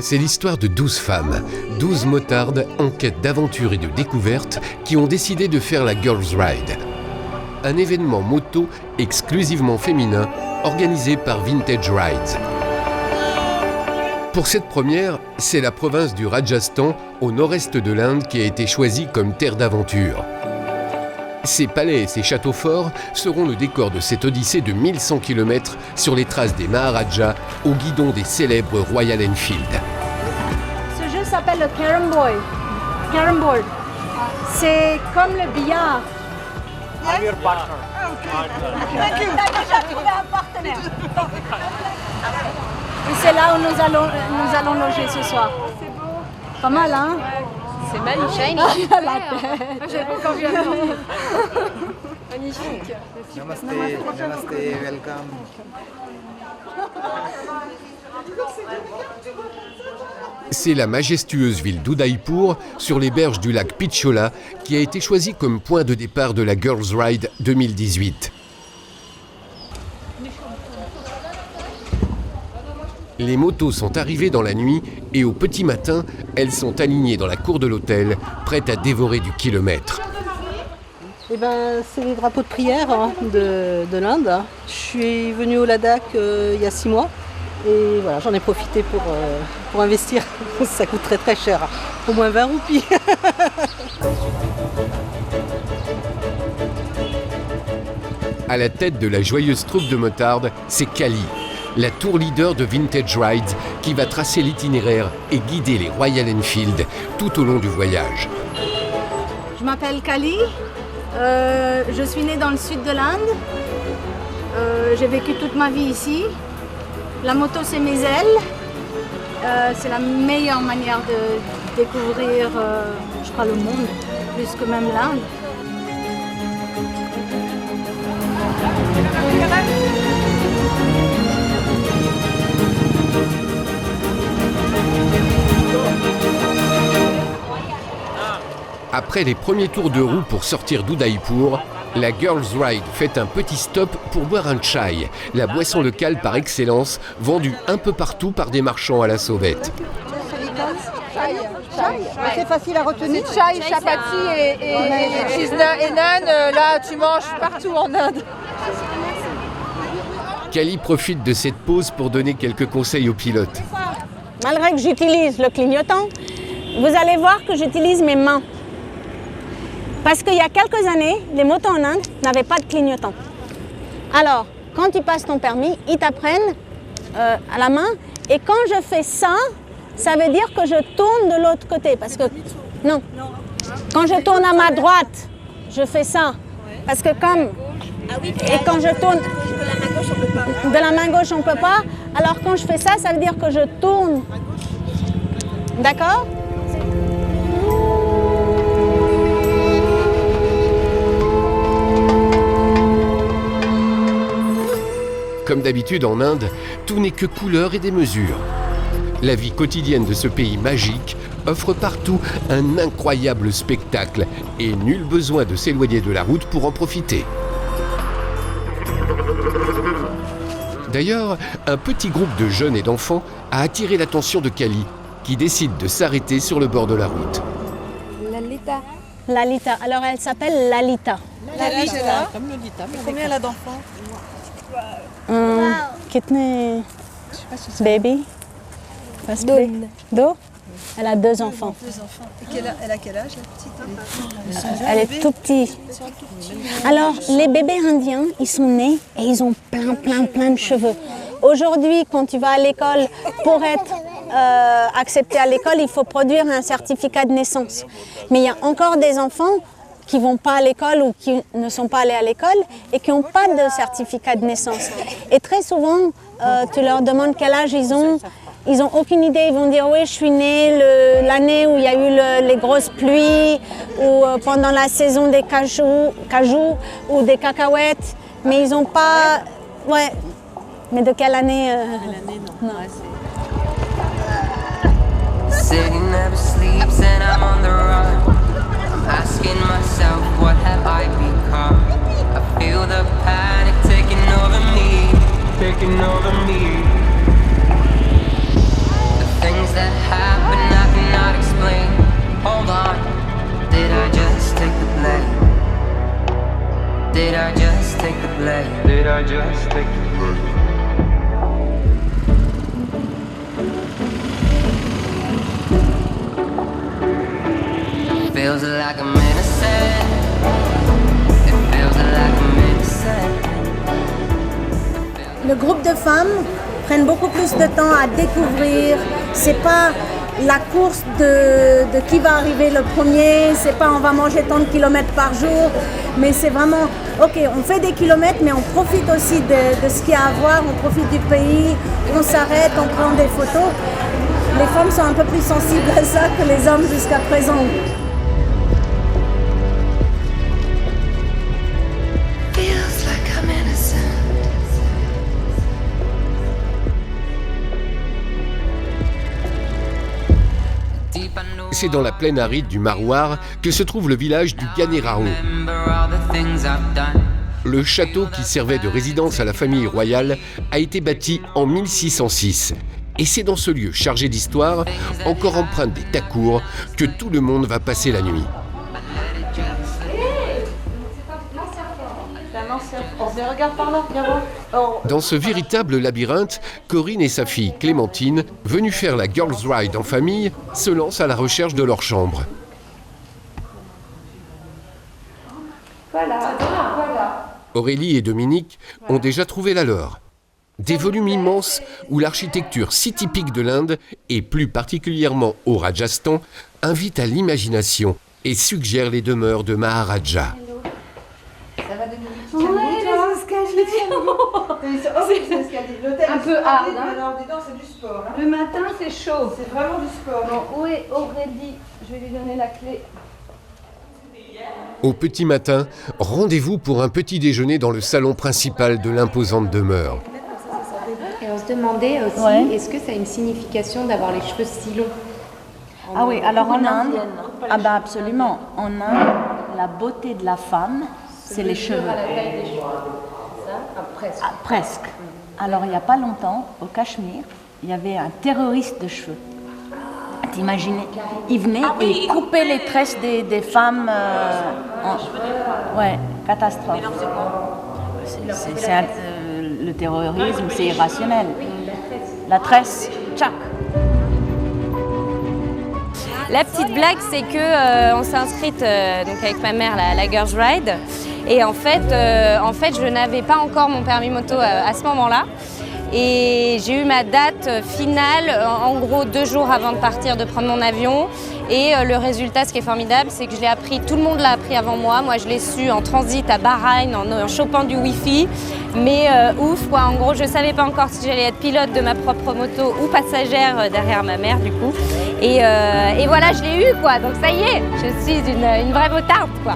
C'est l'histoire de 12 femmes, 12 motardes en quête d'aventure et de découverte qui ont décidé de faire la Girls Ride. Un événement moto exclusivement féminin organisé par Vintage Rides. Pour cette première, c'est la province du Rajasthan, au nord-est de l'Inde, qui a été choisie comme terre d'aventure. Ces palais et ces châteaux forts seront le décor de cette odyssée de 1100 km sur les traces des Maharajas au guidon des célèbres Royal Enfield. Ce jeu s'appelle le Carom Board. C'est comme le billard. I'm your partner. Déjà trouvé un partenaire. Et c'est là où nous allons loger ce soir. C'est beau. Pas mal, hein? C'est magnifique. J'ai pas vu un Magnifique. Namaste, welcome. C'est la majestueuse ville d'Udaipur, sur les berges du lac Pichola, qui a été choisie comme point de départ de la Girls Ride 2018. Les motos sont arrivées dans la nuit et au petit matin, elles sont alignées dans la cour de l'hôtel, prêtes à dévorer du kilomètre. C'est les drapeaux de prière de l'Inde. Je suis venue au Ladakh il y a 6 mois et voilà, j'en ai profité pour investir. Ça coûte très très cher, au moins 20 roupies. À la tête de la joyeuse troupe de motards, c'est Kali, la tour leader de Vintage Rides, qui va tracer l'itinéraire et guider les Royal Enfield tout au long du voyage. Je m'appelle Kali, je suis née dans le sud de l'Inde, j'ai vécu toute ma vie ici. La moto c'est mes ailes, c'est la meilleure manière de découvrir je crois le monde, plus que même l'Inde. Après les premiers tours de roue pour sortir d'Udaipur, la Girls Ride fait un petit stop pour boire un chai, la boisson locale par excellence, vendue un peu partout par des marchands à la sauvette. C'est facile à retenir. Chai, chapati et cheese et naan, là tu manges partout en Inde. Kali profite de cette pause pour donner quelques conseils aux pilotes. Malgré que j'utilise le clignotant, vous allez voir que j'utilise mes mains. Parce qu'il y a quelques années, les motos en Inde n'avaient pas de clignotant. Alors, quand tu passes ton permis, ils t'apprennent à la main. Et quand je fais ça, ça veut dire que je tourne de l'autre côté. Parce que, non, quand je tourne à ma droite, je fais ça. Parce que comme, et quand je tourne de la main gauche, on ne peut pas. Alors quand je fais ça, ça veut dire que je tourne. D'accord ? Comme d'habitude en Inde, tout n'est que couleur et des mesures. La vie quotidienne de ce pays magique offre partout un incroyable spectacle et nul besoin de s'éloigner de la route pour en profiter. D'ailleurs, un petit groupe de jeunes et d'enfants a attiré l'attention de Kali, qui décide de s'arrêter sur le bord de la route. Lalita. Alors elle s'appelle Lalita. Lalita. Comme Lolita. Combien elle a d'enfants? Kitne baby? Deux. Elle a 2 enfants. Et elle a quel âge la petite? Elle est tout petite. Alors, les bébés indiens, ils sont nés et ils ont plein de cheveux. Aujourd'hui, quand tu vas à l'école, pour être accepté à l'école, il faut produire un certificat de naissance. Mais il y a encore des enfants qui ne vont pas à l'école ou qui ne sont pas allés à l'école et qui n'ont pas de certificat de naissance. Et très souvent, tu leur demandes quel âge ils ont aucune idée. Ils vont dire oui, je suis née l'année où il y a eu les grosses pluies ou pendant la saison des cajous ou des cacahuètes. Mais ils n'ont pas... Ouais. Mais de quelle année Non. City never sleeps and I'm on the run, asking myself what have I become. I feel the panic taking over me. The things that did I just take the blame? Did I just take the blame? Feels like I'm innocent. It feels like I'm innocent. Le groupe de femmes prennent beaucoup plus de temps à découvrir. C'est pas la course de qui va arriver le premier, c'est pas on va manger tant de kilomètres par jour, mais c'est vraiment, ok, on fait des kilomètres, mais on profite aussi de ce qu'il y a à voir, on profite du pays, on s'arrête, on prend des photos. Les femmes sont un peu plus sensibles à ça que les hommes jusqu'à présent. C'est dans la plaine aride du Marouar que se trouve le village du Ganeraho. Le château qui servait de résidence à la famille royale a été bâti en 1606. Et c'est dans ce lieu chargé d'histoire, encore empreint des takours, que tout le monde va passer la nuit. Dans ce véritable labyrinthe, Corinne et sa fille Clémentine, venues faire la Girls Ride en famille, se lancent à la recherche de leur chambre. Aurélie et Dominique ont déjà trouvé la leur. Des volumes immenses où l'architecture si typique de l'Inde, et plus particulièrement au Rajasthan, invite à l'imagination et suggère les demeures de Maharaja. Un peu hard, hein. Alors, dis donc, c'est du sport. Hein. Le matin, c'est chaud. C'est vraiment du sport. Bon, où est Aurélie? Je vais lui donner la clé. Au petit matin, rendez-vous pour un petit déjeuner dans le salon principal de l'imposante demeure. Et on se demandait aussi, est-ce que ça a une signification d'avoir les cheveux si longs? Ah oui, alors en Inde, ah ben absolument. En Inde, la beauté de la femme, c'est les cheveux. À la taille des cheveux. Presque. Ah, presque. Alors il n'y a pas longtemps, au Cachemire, il y avait un terroriste de cheveux. T'imagines, il venait et coupait les tresses des femmes. Ouais, catastrophe. Le terrorisme, c'est irrationnel. La tresse, tchac. La petite blague, c'est que on s'est inscrite donc avec ma mère la Girls Ride. Et en fait, je n'avais pas encore mon permis moto à ce moment-là. Et j'ai eu ma date finale, en gros 2 jours avant de partir, de prendre mon avion. Et le résultat, ce qui est formidable, c'est que je l'ai appris, tout le monde l'a appris avant moi. Moi, je l'ai su en transit à Bahreïn, en chopant du Wi-Fi. Mais ouf, quoi. En gros, je ne savais pas encore si j'allais être pilote de ma propre moto ou passagère derrière ma mère, du coup. Et voilà, je l'ai eu, quoi. Donc ça y est, je suis une vraie motarde, quoi.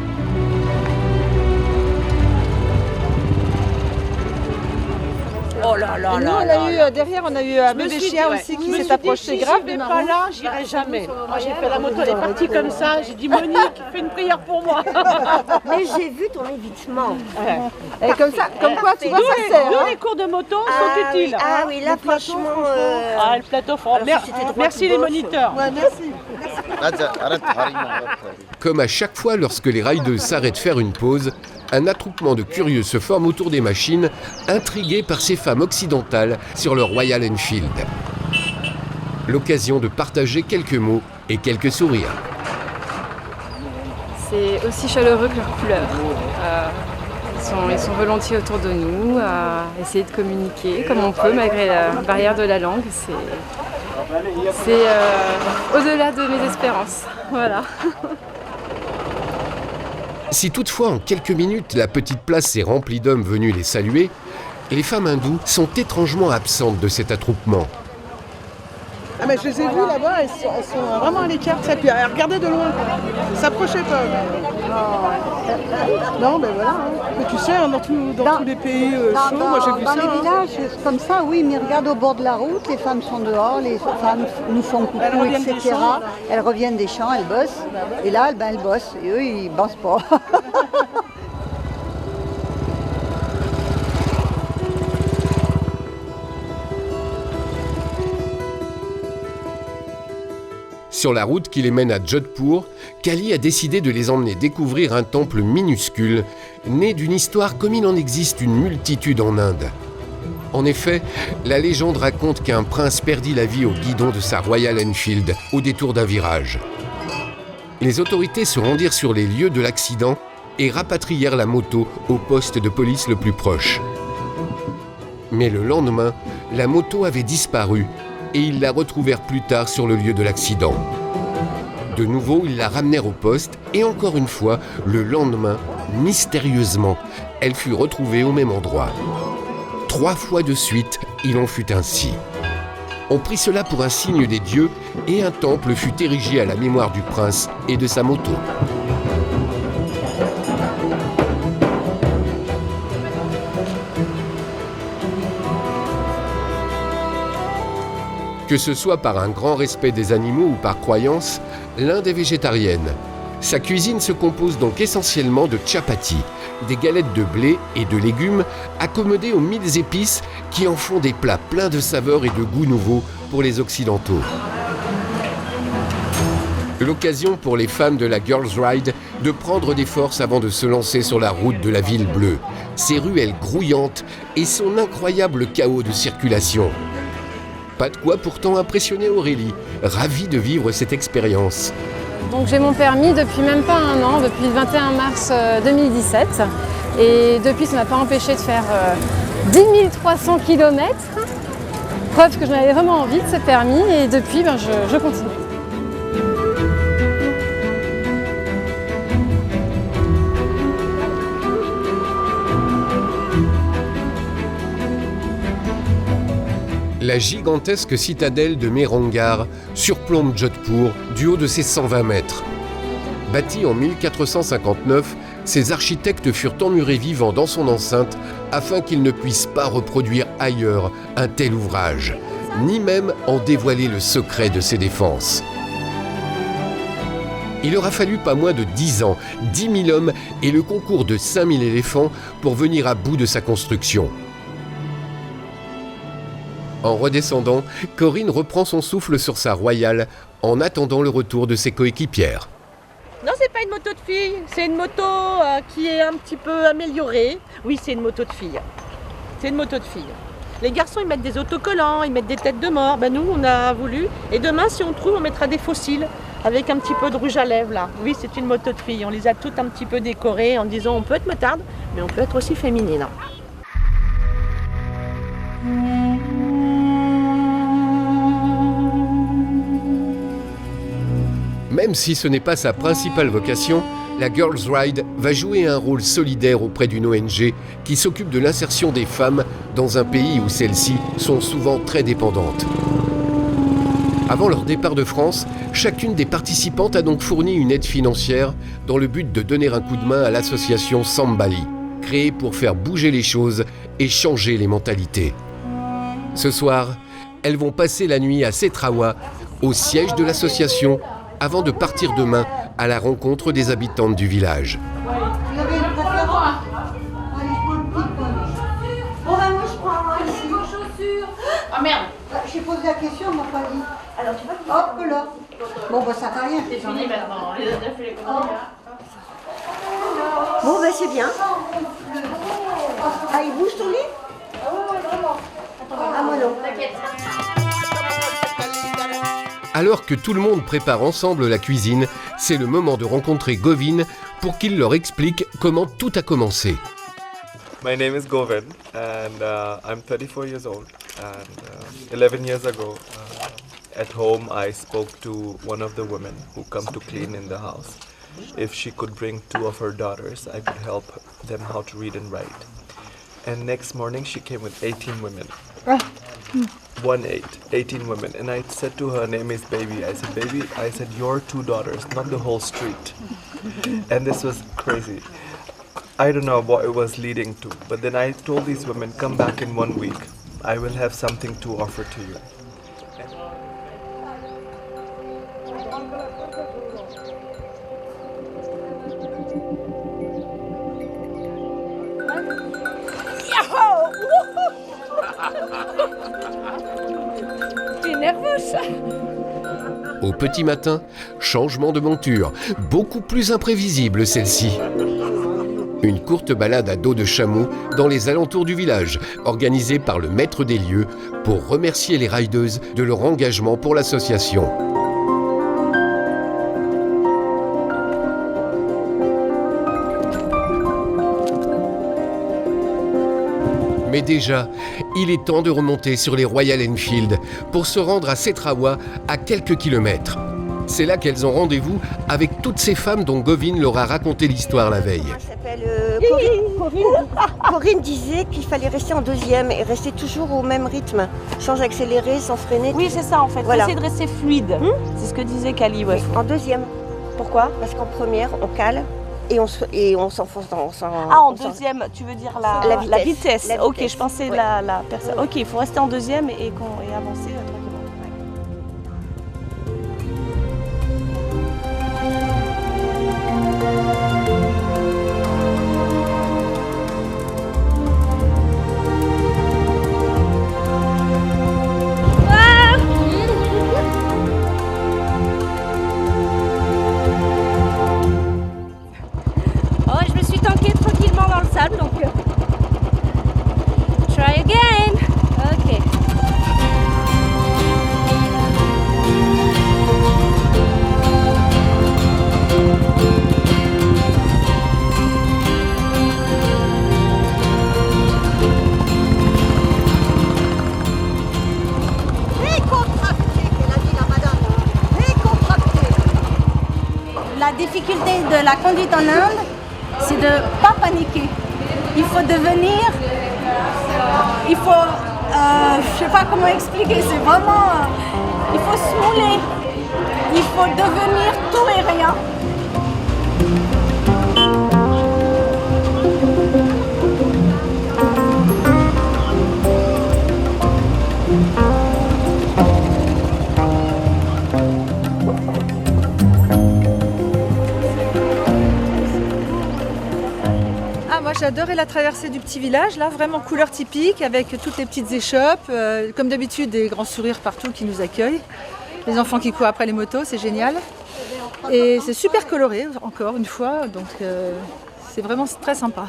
Oh là là là. Nous, on a eu derrière, on a eu un bébé chien aussi qui s'est approché grave. Si je vais pas là, j'irai jamais. Moi, j'ai fait la moto, elle est partie comme ça. J'ai dit Monique, fais une prière pour moi. Mais j'ai vu ton évitement. Ouais. Et comme ça, comme quoi, tu vois, ça sert. Tous les cours de moto sont utiles. Ah oui, là, franchement. Ah, le plateau, merci les moniteurs. Ouais, merci. Comme à chaque fois lorsque les riders s'arrêtent faire une pause, un attroupement de curieux se forme autour des machines, intrigués par ces femmes occidentales sur le Royal Enfield. L'occasion de partager quelques mots et quelques sourires. C'est aussi chaleureux que leurs couleurs. Ils sont volontiers autour de nous, à essayer de communiquer comme on peut malgré la barrière de la langue. C'est au-delà de mes espérances. Voilà. Si toutefois en quelques minutes la petite place est remplie d'hommes venus les saluer, les femmes hindoues sont étrangement absentes de cet attroupement. Ah mais je les ai vues là-bas, elles sont vraiment à l'écart, ça, puis elles regardaient de loin, elles s'approchaient pas. Non, ben voilà, mais tu sais, dans tous les pays chauds, moi j'ai vu ça. Dans les villages, comme ça, oui, mais regarde au bord de la route, les femmes sont dehors, les femmes nous font coucou, etc. Elles reviennent des champs, elles bossent, et là, elles bossent, et eux, ils bossent pas. Sur la route qui les mène à Jodhpur, Kali a décidé de les emmener découvrir un temple minuscule, né d'une histoire comme il en existe une multitude en Inde. En effet, la légende raconte qu'un prince perdit la vie au guidon de sa Royal Enfield au détour d'un virage. Les autorités se rendirent sur les lieux de l'accident et rapatrièrent la moto au poste de police le plus proche. Mais le lendemain, la moto avait disparu et ils la retrouvèrent plus tard sur le lieu de l'accident. De nouveau, ils la ramenèrent au poste et encore une fois, le lendemain, mystérieusement, elle fut retrouvée au même endroit. 3 fois de suite, il en fut ainsi. On prit cela pour un signe des dieux et un temple fut érigé à la mémoire du prince et de sa moto. Que ce soit par un grand respect des animaux ou par croyance, l'Inde est végétarienne. Sa cuisine se compose donc essentiellement de chapati, des galettes de blé et de légumes accommodées aux 1000 épices qui en font des plats pleins de saveurs et de goûts nouveaux pour les Occidentaux. L'occasion pour les fans de la Girls Ride de prendre des forces avant de se lancer sur la route de la ville bleue, ses ruelles grouillantes et son incroyable chaos de circulation. Pas de quoi pourtant impressionner Aurélie, ravie de vivre cette expérience. Donc j'ai mon permis depuis même pas un an, depuis le 21 mars 2017. Et depuis, ça ne m'a pas empêché de faire 10 300 km. Preuve que j'en avais vraiment envie de ce permis et depuis, je continue. La gigantesque citadelle de Mehrangarh surplombe Jodhpur du haut de ses 120 mètres. Bâtie en 1459, ses architectes furent emmurés vivants dans son enceinte afin qu'ils ne puissent pas reproduire ailleurs un tel ouvrage, ni même en dévoiler le secret de ses défenses. Il aura fallu pas moins de 10 ans, 10 000 hommes et le concours de 5 000 éléphants pour venir à bout de sa construction. En redescendant, Corinne reprend son souffle sur sa Royale en attendant le retour de ses coéquipières. Non, c'est pas une moto de fille, c'est une moto qui est un petit peu améliorée. Oui, c'est une moto de fille. C'est une moto de fille. Les garçons, ils mettent des autocollants, ils mettent des têtes de mort. Ben, nous, on a voulu. Et demain, si on trouve, on mettra des fossiles avec un petit peu de rouge à lèvres là. Oui, c'est une moto de fille. On les a toutes un petit peu décorées en disant on peut être motarde, mais on peut être aussi féminine. Même si ce n'est pas sa principale vocation, la Girls Ride va jouer un rôle solidaire auprès d'une ONG qui s'occupe de l'insertion des femmes dans un pays où celles-ci sont souvent très dépendantes. Avant leur départ de France, chacune des participantes a donc fourni une aide financière dans le but de donner un coup de main à l'association Sambali, créée pour faire bouger les choses et changer les mentalités. Ce soir, elles vont passer la nuit à Setrawa, au siège de l'association, avant de partir demain à la rencontre des habitantes du village. Vous avez une préférence? Bon, ben moi je prends ici. Vos chaussures. Oh merde. J'ai posé la question, on m'a pas dit. Alors tu vas hop là. Bon, ben ça fait rien. J'en ai maintenant. Les autres fait les commandes. Bon, ben c'est bien. Ah, il bouge ton lit? Ah, moi non. T'inquiète. Alors que tout le monde prépare ensemble la cuisine, c'est le moment de rencontrer Govin pour qu'il leur explique comment tout a commencé. My name is Govin and I'm 34 years old and 11 years ago at home I spoke to one of the women who come to clean in the house. If she could bring 2 of her daughters, I could help them how to read and write. And next morning she came with 18 women. 18 women, and I said to her, name is Baby. I said, Baby, I said, your 2 daughters, not the whole street. And this was crazy. I don't know what it was leading to, but then I told these women, come back in 1 week. I will have something to offer to you. T'es nerveuse? Au petit matin, changement de monture, beaucoup plus imprévisible celle-ci. Une courte balade à dos de chameau dans les alentours du village, organisée par le maître des lieux pour remercier les rideuses de leur engagement pour l'association. Mais déjà, il est temps de remonter sur les Royal Enfield pour se rendre à Cetrawa, à quelques kilomètres. C'est là qu'elles ont rendez-vous avec toutes ces femmes dont Govin leur a raconté l'histoire la veille. Corinne disait qu'il fallait rester en deuxième et rester toujours au même rythme, sans accélérer, sans freiner. Oui, c'est ça en fait. Voilà. Essayer de rester fluide. C'est ce que disait Kali. Ouais. En deuxième. Pourquoi? Parce qu'en première, on cale et on s'enfonce dans... en deuxième, tu veux dire la vitesse. Ok, je pensais la personne. Ok, il faut rester en deuxième et avancer tranquillement. Donc, try again. Ok. La difficulté de la conduite en Inde, c'est de ne pas paniquer. Il faut devenir, je ne sais pas comment expliquer, c'est vraiment, il faut se mouler, il faut devenir tout et rien. Moi j'adorais la traversée du petit village, là vraiment couleur typique avec toutes les petites échoppes, comme d'habitude des grands sourires partout qui nous accueillent, les enfants qui courent après les motos, c'est génial et c'est super coloré encore une fois, donc c'est vraiment très sympa,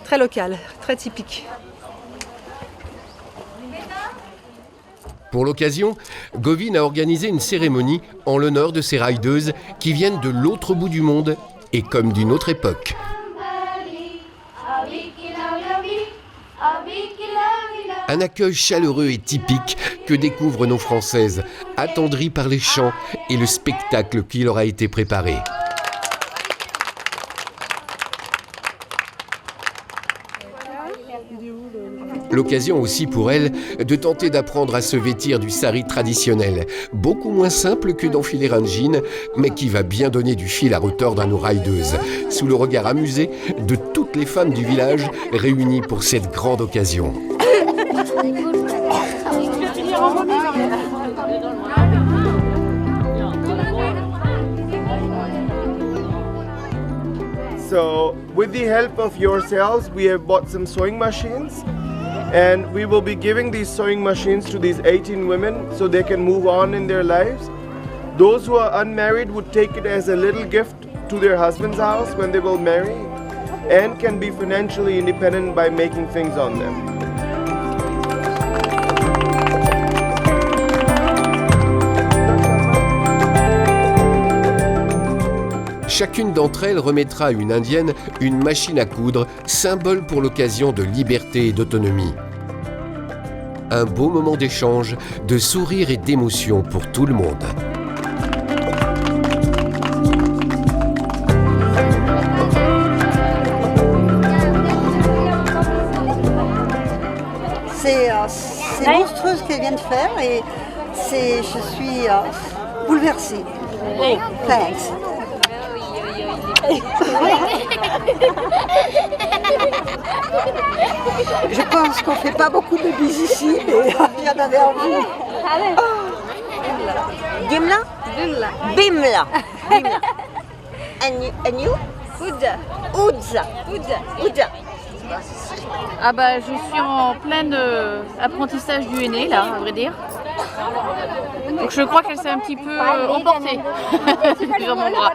très local, très typique. Pour l'occasion, Govin a organisé une cérémonie en l'honneur de ces rideuses qui viennent de l'autre bout du monde et comme d'une autre époque. Un accueil chaleureux et typique que découvrent nos Françaises, attendries par les chants et le spectacle qui leur a été préparé. L'occasion aussi pour elles de tenter d'apprendre à se vêtir du sari traditionnel, beaucoup moins simple que d'enfiler un jean, mais qui va bien donner du fil à retordre à nos rideuses, sous le regard amusé de toutes les femmes du village réunies pour cette grande occasion. So, with the help of yourselves, we have bought some sewing machines, and we will be giving these sewing machines to these 18 women so they can move on in their lives. Those who are unmarried would take it as a little gift to their husband's house when they will marry, and can be financially independent by making things on them. Chacune d'entre elles remettra à une indienne une machine à coudre, symbole pour l'occasion de liberté et d'autonomie. Un beau moment d'échange, de sourire et d'émotion pour tout le monde. C'est monstrueux ce qu'elle vient de faire et je suis bouleversée. Oh, thanks. Je pense qu'on ne fait pas beaucoup de bis ici, mais il y en avait envie. Gimla? Bimla. Bimla. And you? Udza. Udza. Ah bah je suis en plein apprentissage du henné là, à vrai dire. Donc je crois qu'elle s'est un petit peu emportée dans mon bras.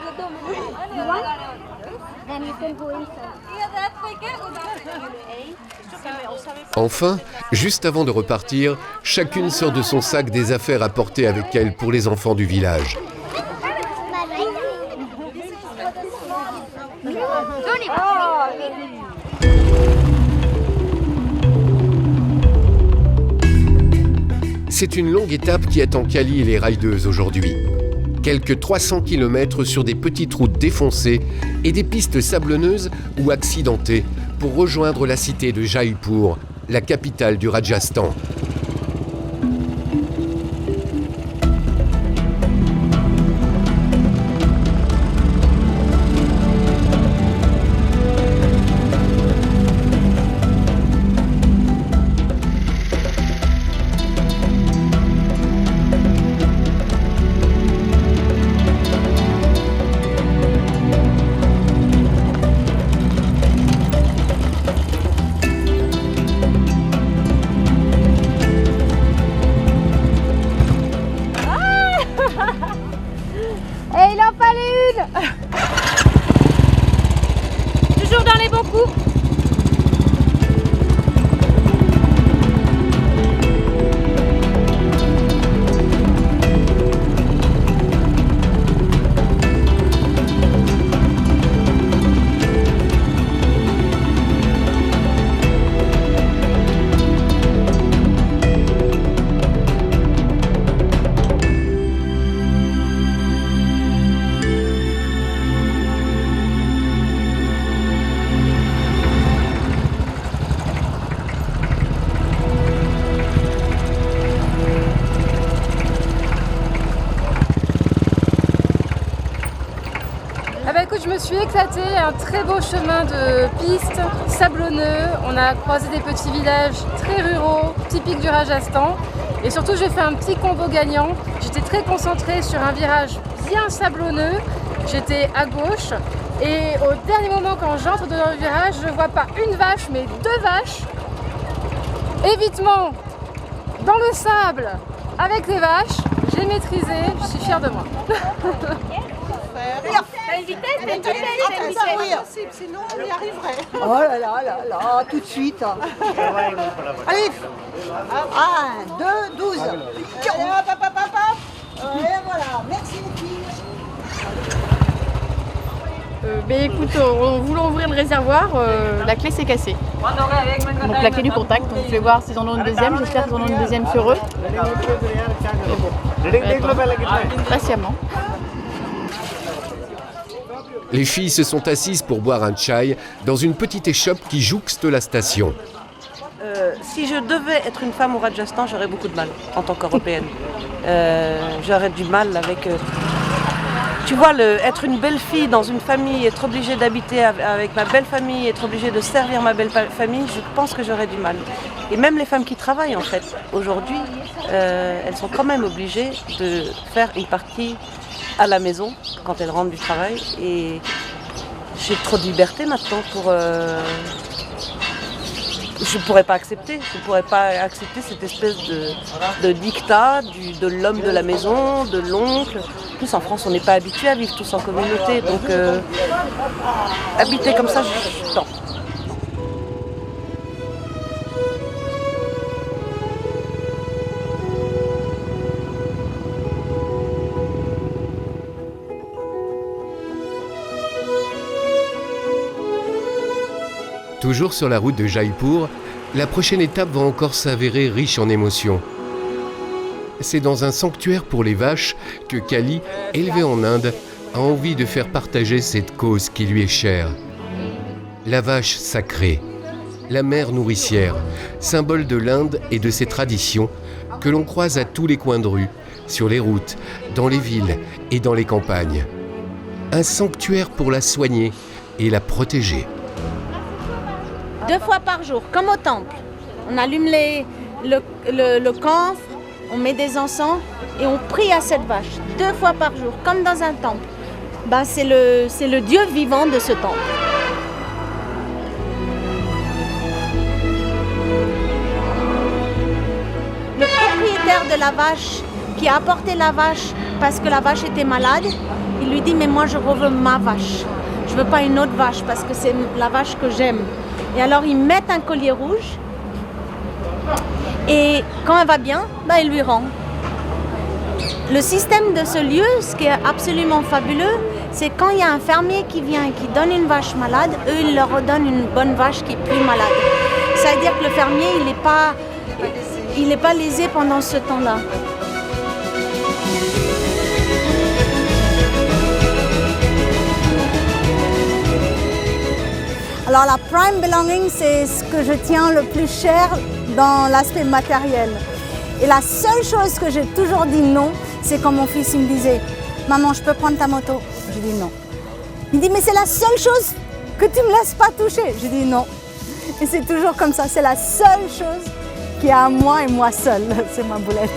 Enfin, juste avant de repartir, chacune sort de son sac des affaires à porter avec elle pour les enfants du village. C'est une longue étape qui attend Kali et les rideuses aujourd'hui. Quelques 300 km sur des petites routes défoncées et des pistes sablonneuses ou accidentées pour rejoindre la cité de Jaipur, la capitale du Rajasthan. Toujours dans les bons coups. Je me suis éclatée, un très beau chemin de piste sablonneux. On a croisé des petits villages très ruraux, typiques du Rajasthan. Et surtout, j'ai fait un petit combo gagnant. J'étais très concentrée sur un virage bien sablonneux. J'étais à gauche. Et au dernier moment, quand j'entre dans le virage, je ne vois pas une vache, mais 2 vaches. Évitement dans le sable avec les vaches. J'ai maîtrisé, je suis fière de moi. Sinon on y arriverait. Oh là là là là, tout de suite. Allez, 1, 2, 12. Allez, hop, hop, hop, hop. Et voilà, merci les filles. Écoute, en voulant ouvrir le réservoir, la clé s'est cassée. Donc la clé du contact, donc je vais voir s'ils en ont une deuxième, j'espère qu'ils en ont une deuxième sur eux. Mais bon, patiemment. Les filles se sont assises pour boire un chai dans une petite échoppe qui jouxte la station. Si je devais être une femme au Rajasthan, j'aurais beaucoup de mal en tant qu'Européenne. J'aurais du mal avec... Tu vois, être une belle fille dans une famille, être obligée d'habiter avec ma belle famille, être obligée de servir ma belle famille, je pense que j'aurais du mal. Et même les femmes qui travaillent, en fait, aujourd'hui, elles sont quand même obligées de faire une partie à la maison quand elles rentrent du travail. Et j'ai trop de liberté maintenant pour... Je ne pourrais pas accepter cette espèce de dictat de l'homme de la maison, de l'oncle. En plus, en France, on n'est pas habitué à vivre tous en communauté, donc habiter comme ça, non. Toujours sur la route de Jaipur, la prochaine étape va encore s'avérer riche en émotions. C'est dans un sanctuaire pour les vaches que Kali, élevée en Inde, a envie de faire partager cette cause qui lui est chère. La vache sacrée, la mère nourricière, symbole de l'Inde et de ses traditions, que l'on croise à tous les coins de rue, sur les routes, dans les villes et dans les campagnes. Un sanctuaire pour la soigner et la protéger. 2 fois par jour, comme au temple. On allume le camphre, on met des encens et on prie à cette vache 2 fois par jour, comme dans un temple. C'est le Dieu vivant de ce temple. Le propriétaire père de la vache qui a apporté la vache parce que la vache était malade, il lui dit mais moi je veux ma vache. Je veux pas une autre vache parce que c'est la vache que j'aime. Et alors ils mettent un collier rouge et quand elle va bien, ben, il lui rend. Le système de ce lieu, ce qui est absolument fabuleux, c'est quand il y a un fermier qui vient et qui donne une vache malade, eux ils leur redonnent une bonne vache qui est plus malade. Ça veut dire que le fermier il n'est pas lésé pendant ce temps-là. Alors la prime belonging, c'est ce que je tiens le plus cher dans l'aspect matériel. Et la seule chose que j'ai toujours dit non, c'est quand mon fils il me disait « Maman, je peux prendre ta moto ?» Je dis non. Il dit « Mais c'est la seule chose que tu ne me laisses pas toucher ?» Je dis non. Et c'est toujours comme ça, c'est la seule chose qui est à moi et moi seule, c'est ma boulette.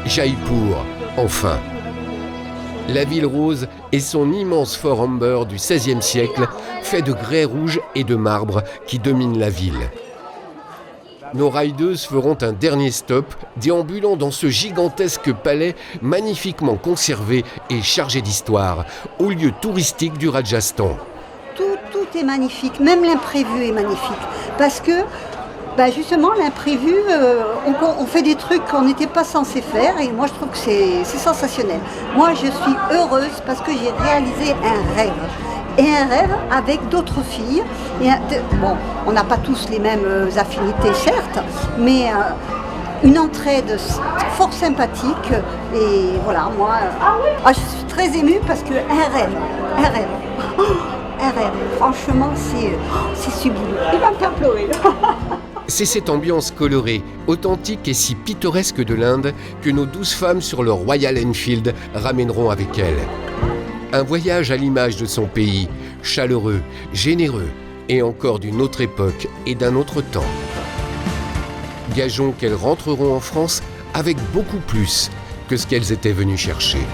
Jaipur, enfin. La ville rose et son immense fort Amber du XVIe siècle, fait de grès rouge et de marbre qui domine la ville. Nos rideuses feront un dernier stop, déambulant dans ce gigantesque palais magnifiquement conservé et chargé d'histoire, au lieu touristique du Rajasthan. Tout est magnifique, même l'imprévu est magnifique, parce que justement, l'imprévu, on fait des trucs qu'on n'était pas censé faire et moi je trouve que c'est sensationnel. Moi je suis heureuse parce que j'ai réalisé un rêve. Et un rêve avec d'autres filles. Bon, on n'a pas tous les mêmes affinités certes, mais une entraide fort sympathique. Et voilà, moi, je suis très émue parce que un rêve. Un rêve. Franchement, c'est sublime. Il va me faire pleurer. C'est cette ambiance colorée, authentique et si pittoresque de l'Inde que nos 12 femmes sur le Royal Enfield ramèneront avec elles. Un voyage à l'image de son pays, chaleureux, généreux et encore d'une autre époque et d'un autre temps. Gageons qu'elles rentreront en France avec beaucoup plus que ce qu'elles étaient venues chercher.